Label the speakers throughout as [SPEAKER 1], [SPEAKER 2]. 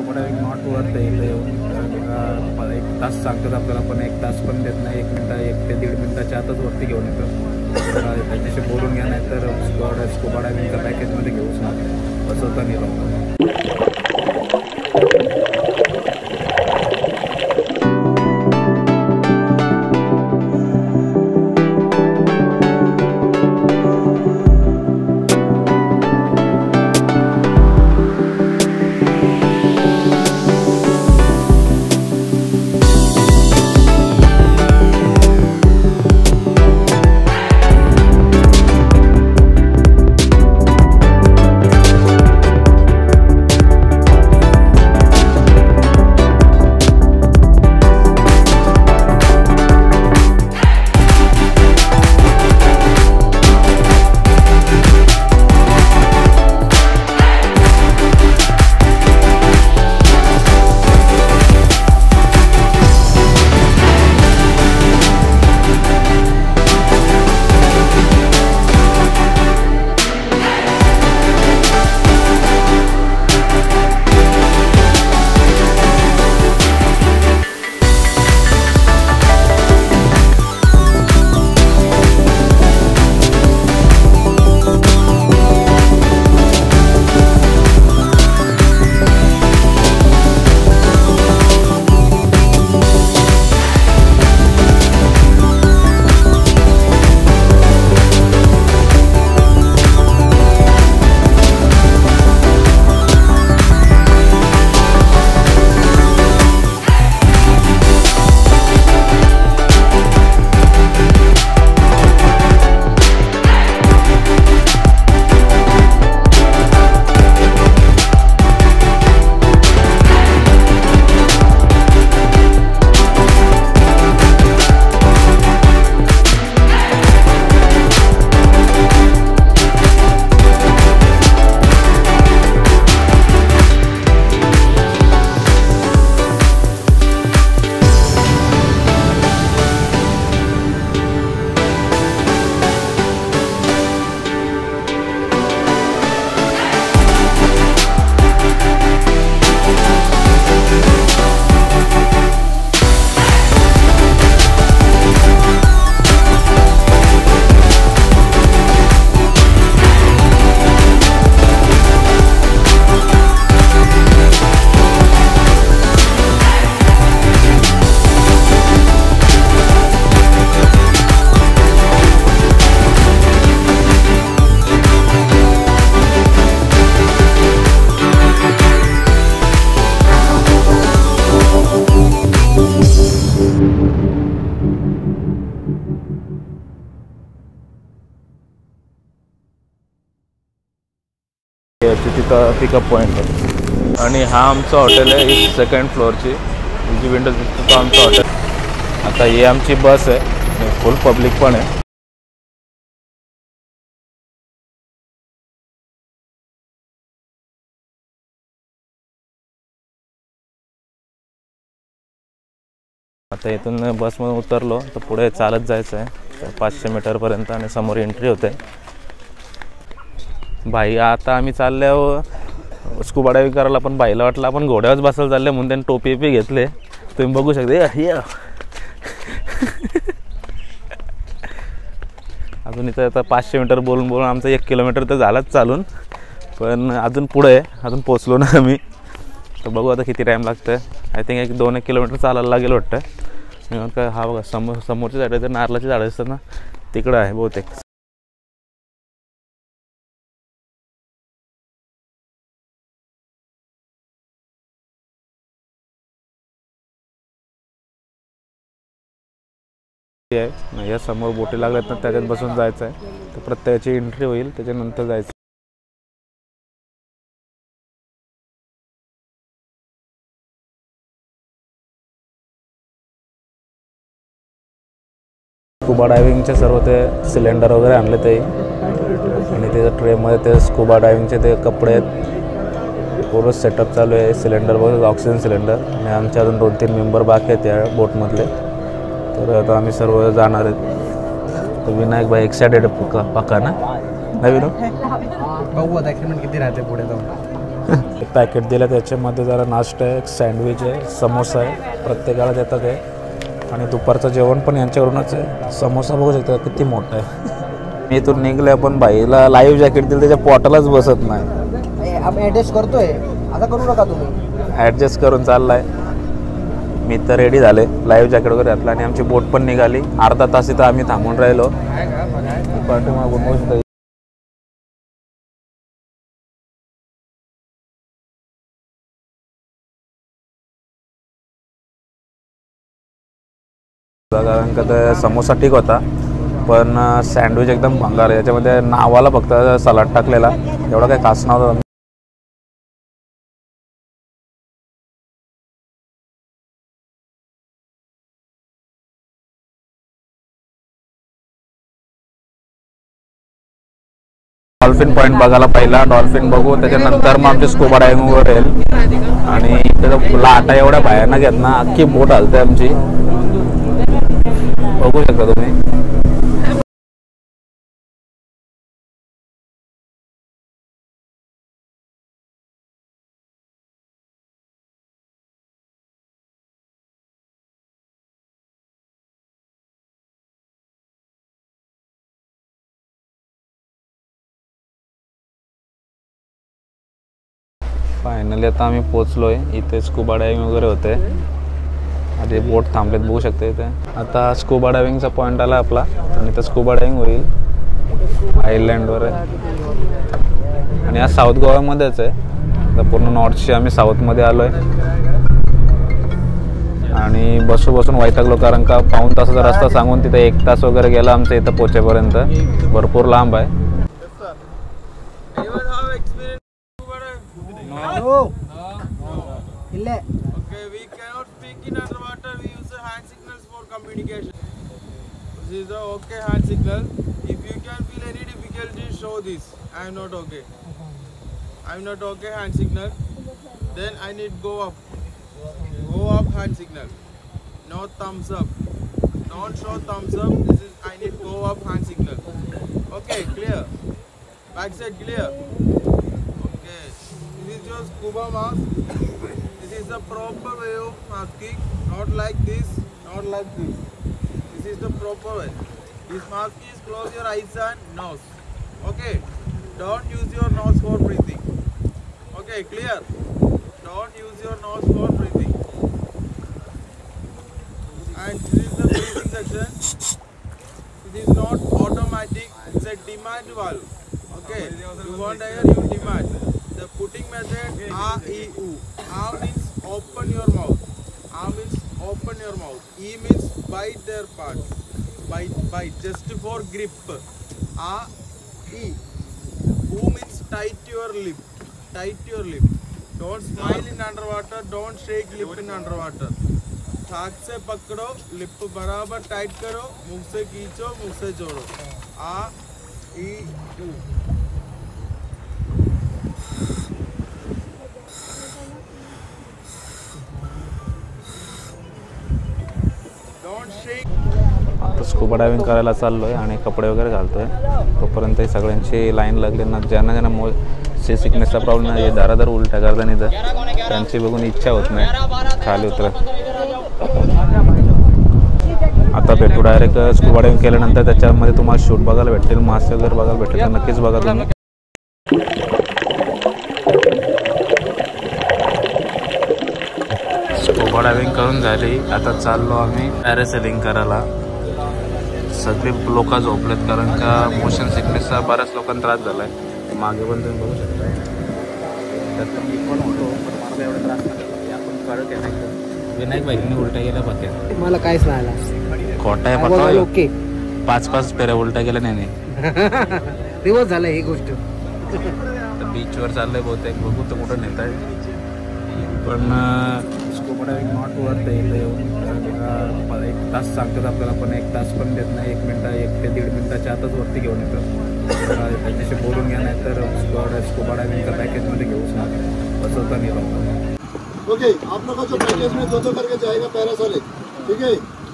[SPEAKER 1] Scuba diving not worth आहे इथं येऊन. 1 तास सांगतात आपल्याला, पण 1 तास पण देत नाही. 1 मिनटं 1 ते 1.5 मिनटाच्या आतच वरती घेऊन येतं. त्याच्याशी बोलून घ्या, नाही तर स्कूबा डायव्हिंगच्या पॅकेजमध्ये घेऊच नका, बसवता नाही लोक.
[SPEAKER 2] तिथं पिकअप पॉईंट आहे आणि हा आमचं हॉटेल आहे. ही 2nd फ्लोअरची जी विंडो दिसतो तो आमचं हॉटेल. आता ही आमची बस आहे, फुल पब्लिक पण आहे. आता इथून बसमधून उतरलो तर पुढे चालत जायचं आहे 500 मीटरपर्यंत आणि समोर एंट्री होते. भाई आता आम्ही चालल्यावर स्कूबा डायव्हिंग करायला, पण बाईला वाटलं आपण घोड्यावर बसायला चालले म्हणून त्यांनी टोपी बी घेतले. तुम्ही बघू शकता. अजून इथं आता 500 मीटर बोलून आमचं 1 किलोमीटर तर झालाच चालून, पण अजून पुढे आहे, अजून पोचलो ना आम्ही. तर बघू आता किती टाईम लागतं. आय थिंक 1-2 किलोमीटर चालायला लागेल वाटतं. काय हा बघा समोरची झाडं आहे, तर नारळाची झाडं असतात ना, तिकडं आहे बहुतेक. या समोर बोटी लागल्यात ना, त्याच्यात बसून जायचं आहे. तर प्रत्येकाची एंट्री होईल, त्याच्यानंतर जायचं. स्कूबा डायव्हिंगचे सर्व ते सिलेंडर वगैरे आणले ते, आणि त्याच्या ट्रेमध्ये ते स्कूबा डायव्हिंगचे ते कपडे आहेत. पूर्ण सेटअप चालू आहे. सिलेंडर बघा, ऑक्सिजन सिलेंडर. आणि आमचे अजून 2-3 मेंबर बाकी आहेत या बोटमधले. तर आता आम्ही सर्व जाणार आहेत. तर विनायक भाई एक्सायटेड पक्का ना, नाही विनू?
[SPEAKER 1] बघू आता एक्साइटमेंट किती राहते पुढे जाऊन.
[SPEAKER 2] पॅकेट दिलं त्याच्यामध्ये जरा नाश्ता आहे, सँडविच आहे, समोसा आहे, प्रत्येकाला देतात आहे. आणि दुपारचं जेवण पण यांच्याकडूनच आहे. समोसा बघू शकता किती मोठा आहे. मी इथून निघले पण बाईला लाईव्ह जॅकेट दिलं त्याच्या पोटालाच बसत नाही.
[SPEAKER 3] आपण ॲडजस्ट करतोय, आता करू नका तुम्ही.
[SPEAKER 2] ॲडजस्ट करून चाललाय. मी तर रेडी झाले, लाईव्ह जॅकेट वगैरे घातलं आणि आमची बोट पण निघाली. अर्धा तास इथं आम्ही थांबून राहिलो. पाठीमागून मस्त कारण का तर समोसा ठीक होता पण सँडविच एकदम भंगार. याच्यामध्ये नावाला फक्त सलाड टाकलेला, एवढा काही खास नव्हता. डॉल्फिन पॉईंट बघायला पहिला डॉल्फिन बघू, त्याच्यानंतर मग आमची स्कुबा डायव्हिंग वर येईल. आणि इथे लाटा एवढ्या भयानक आहेत ना, अख्खी बोट हलते आमची, बघू शकता तुम्ही. फायनली आता आम्ही पोचलोय. इथे स्कुबा डायव्हिंग वगैरे होते. आधी बोट थांबलेत बघू शकते इथे. आता स्कुबा डायव्हिंगचा पॉईंट आला आपला आणि इथं स्कुबा डायव्हिंग होईल आयलँडवर आहे. आणि आज साऊथ गोव्यामध्येच आहे. आता पूर्ण नॉर्थशी आम्ही साऊथमध्ये आलो आहे आणि बसून वैतागलो कारण का पाऊण तासाचा रस्ता सांगून तिथे 1 तास वगैरे गेला आमचं इथं पोचेपर्यंत. भरपूर लांब आहे.
[SPEAKER 4] Okay, we cannot speak in underwater. We use the hand signals for communication. This is the okay hand signal. If you can feel any difficulty, show this. I am not okay. I am not okay hand signal. Then I need go up. Go up hand signal. No thumbs up. Don't show thumbs up. This is I need go up hand signal. Okay, clear. Backside clear. Okay. This is your scuba mask. This is the proper way of masking, not like this, not like this. This is the proper way. This mask is close your eyes and nose. Okay, don't use your nose for breathing. Okay, clear? Don't use your nose for breathing. And this is the breathing section. It is not automatic, it's a demand valve. Okay, you want air, you demand. The putting method A, E, U. A means open your mouth. A means open your mouth. E means bite their part. Bite just for grip. A, E. U means tight your lip. Tight your lip. Don't smile in underwater. Don't shake lip in underwater. थाक से पकड़ो, lip बराबर tight करो, मुंह से खींचो, मुंह से जोड़ो. A, E, U.
[SPEAKER 2] आता scuba diving करायला चाललो आहे आणि कपडे वगैरे घालतो आहे. तोपर्यंत सगळ्यांची लाईन लागली ना. ज्यांना सी सिकनेसचा प्रॉब्लेम आहे, दारादार उलट्या करताना इथं त्यांची बघून इच्छा होत नाही खाली उतरत. आता भेटू डायरेक्ट स्कुबा डायव्हिंग केल्यानंतर त्याच्यामध्ये तुम्हाला शूट बघायला भेटतील, मासे वगैरे बघायला भेटेल, तर नक्कीच बघा तुम्ही. स्कुबा डायव्हिंग करून झाली. आता चाललो आम्ही पॅरासेलिंग करायला. सगळे लोक झोपलेत कारण का मोशन सिकनेसचा बऱ्याच लोकांना त्रास झाला आहे. मागे पण तुम्ही बघू शकता. त्यात मी पण होतो पण मला एवढा त्रास नाही. आपण कळत आहे नाही. विनायक भाईंनी उलट्या गेल्या बघ्या.
[SPEAKER 3] मला काहीच नाही आला.
[SPEAKER 2] खोटा आहे पत्ता.
[SPEAKER 3] ओके
[SPEAKER 2] 5 फेऱ्या उलट्या गेल्या नाही.
[SPEAKER 3] दिवस झाला ही गोष्ट.
[SPEAKER 2] बीचवर चाललंय बहुतेक, बघू तर कुठं नेत आहे. पण स्कुबा डायव्हिंग नॉट वर्थ इथं येऊन. 1 तास सांगतात आपल्याला पण 1 तास पण देत नाही. 1 मिनटं 1 ते 1.5 मिनटाच्या आतच वरती घेऊन येतं. त्याच्याशी बोलून घ्या, नाही तर स्कुबा डायव्हिंगच्या पॅकेजमध्ये घेऊच नका, बसवता नाही राहतो.
[SPEAKER 5] ओके, आप लोग का जो पैकेज में 2 करके जाएगा पैरासोलिक, ठीक है.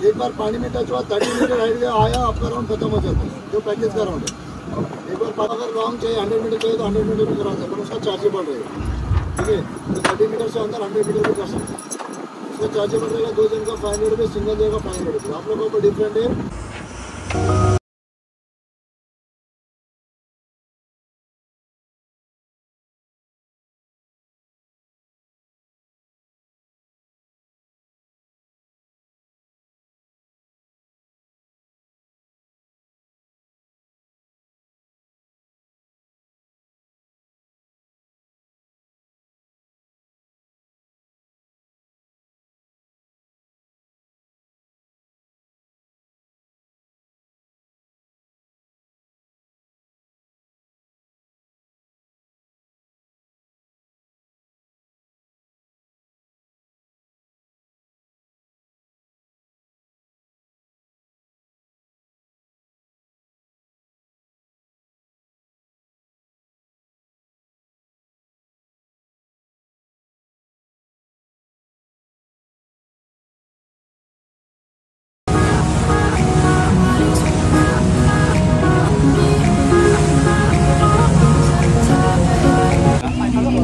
[SPEAKER 5] एक बार पानी में टच हुआ 30 मीटर हाइट आया, आपका राउंड खत्म हो जाता है, जो पैकेज का राउंड है. एक बार अगर लॉन्ग चाहिए 100 मीटर चाहिए तो 100 मीटर भी करा सकते हैं, उसका चार्जेबल रहेगा. ठीक है। तो 30 मीटर से अंदर 100 मीटर भी कर सकते हैं। उसका चार्जेबल रहेगा 2 जन का 500 रुपये, सिंगल जाएगा 500 रुपये। आप लोगों को डिफरेंट है।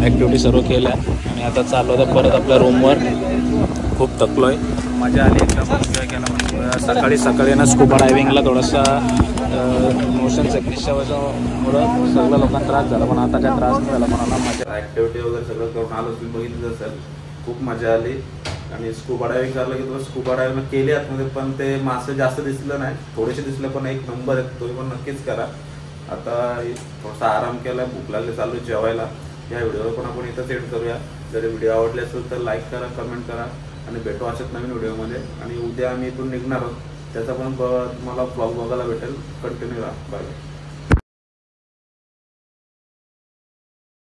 [SPEAKER 2] ॲक्टिव्हिटी सर्व केल्या आणि आता चाललो होतं परत आपल्या रूमवर. खूप थकलो आहे. मजा आली एकदम. एन्जॉय केला. म्हणजे सकाळी ना स्कुबा डायव्हिंगला थोडासा मोशन सिकनेसच्या वजनामुळं सगळ्या लोकांना त्रास झाला, पण आता काय त्रास नाही झाला. मला मजा
[SPEAKER 1] ॲक्टिव्हिटी वगैरे सगळं करून आलो. तुम्ही बघितलं असेल, खूप मजा आली. आणि स्कुबा डायव्हिंग करलं की तुला स्कुबा डायव्हिंग केली आतमध्ये, पण ते मासे जास्त दिसलं नाही, थोडेसे दिसले, पण एक नंबर आहे. तुम्ही पण नक्कीच करा. आता थोडासा आराम केला, भूक लागली, चालू जेवायला. या व्हिडिओला पण आपण इथं एंड करूया. जर व्हिडिओ आवडले असेल तर लाईक करा, कमेंट करा आणि भेटू अशाच नवीन व्हिडिओमध्ये. आणि उद्या आम्ही इथून निघणार आहोत, त्याचा पण तुम्हाला ब्लॉग बघायला भेटेल. कंटिन्यू राहा. बाय.